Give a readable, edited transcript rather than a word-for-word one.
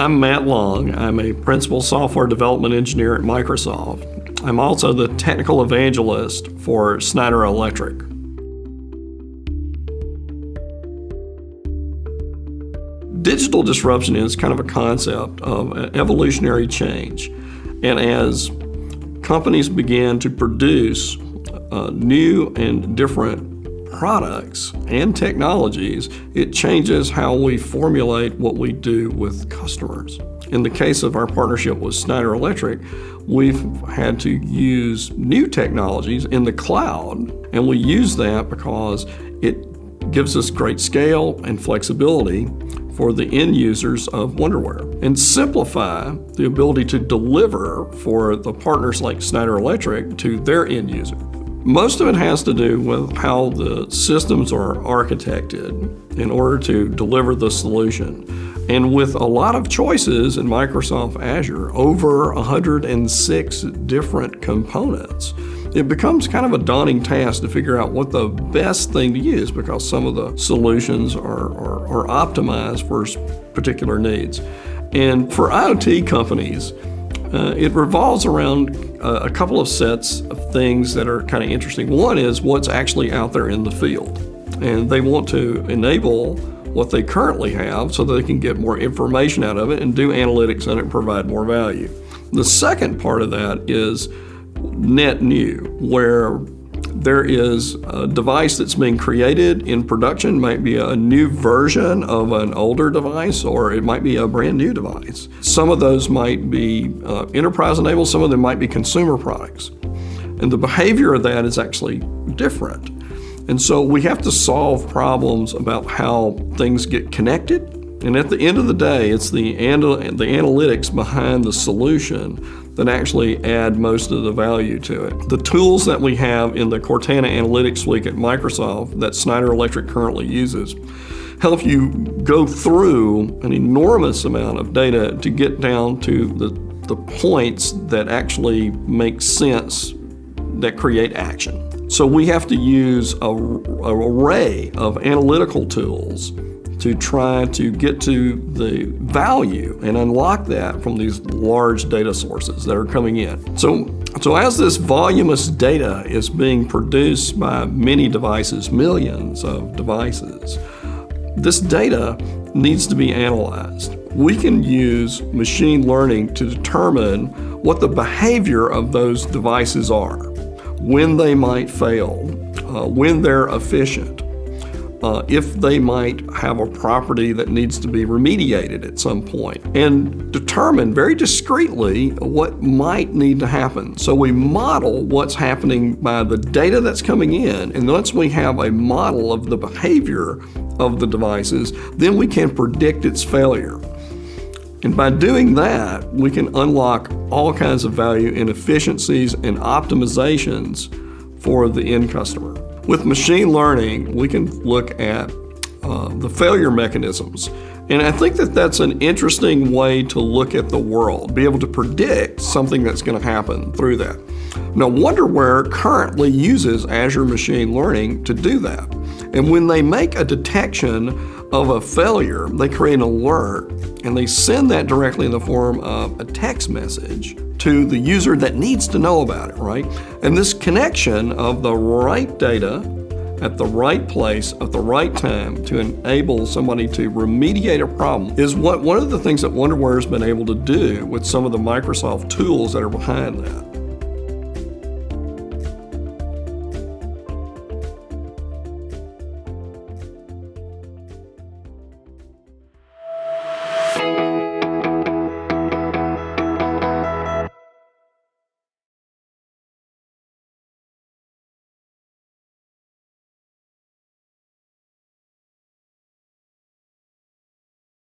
I'm Matt Long. I'm a principal software development engineer at Microsoft. I'm also the technical evangelist for Schneider Electric. Digital disruption is kind of a concept of an evolutionary change. And as companies begin to produce new and different products and technologies, it changes how we formulate what we do with customers. In the case of our partnership with Schneider Electric, we've had to use new technologies in the cloud, and we use that because it gives us great scale and flexibility for the end users of Wonderware, and simplify the ability to deliver for the partners like Schneider Electric to their end user. Most of it has to do with how the systems are architected in order to deliver the solution. And with a lot of choices in Microsoft Azure, over 106 different components, it becomes kind of a daunting task to figure out what the best thing to use, because some of the solutions are optimized for particular needs. And for IoT companies, it revolves around a couple of sets of things that are kind of interesting. One is what's actually out there in the field, and they want to enable what they currently have so that they can get more information out of it and do analytics on it and provide more value. The second part of that is net new, where there is a device that's being created in production, might be a new version of an older device, or it might be a brand new device. Some of those might be enterprise enabled, some of them might be consumer products. And the behavior of that is actually different. And so we have to solve problems about how things get connected. And at the end of the day, it's the analytics behind the solution that actually add most of the value to it. The tools that we have in the Cortana Analytics Suite at Microsoft that Schneider Electric currently uses help you go through an enormous amount of data to get down to the points that actually make sense, that create action. So we have to use an array of analytical tools to try to get to the value and unlock that from these large data sources that are coming in. So as this voluminous data is being produced by many devices, millions of devices, this data needs to be analyzed. We can use machine learning to determine what the behavior of those devices are, when they might fail, when they're efficient, if they might have a property that needs to be remediated at some point, and determine very discreetly what might need to happen. So we model what's happening by the data that's coming in, and once we have a model of the behavior of the devices, then we can predict its failure. And by doing that, we can unlock all kinds of value in efficiencies and optimizations for the end customer. With machine learning, we can look at the failure mechanisms. And I think that that's an interesting way to look at the world, be able to predict something that's going to happen through that. Now, Wonderware currently uses Azure Machine Learning to do that. And when they make a detection of a failure, they create an alert, and they send that directly in the form of a text message to the user that needs to know about it, right? And this connection of the right data at the right place at the right time to enable somebody to remediate a problem is one of the things that Wonderware has been able to do with some of the Microsoft tools that are behind that.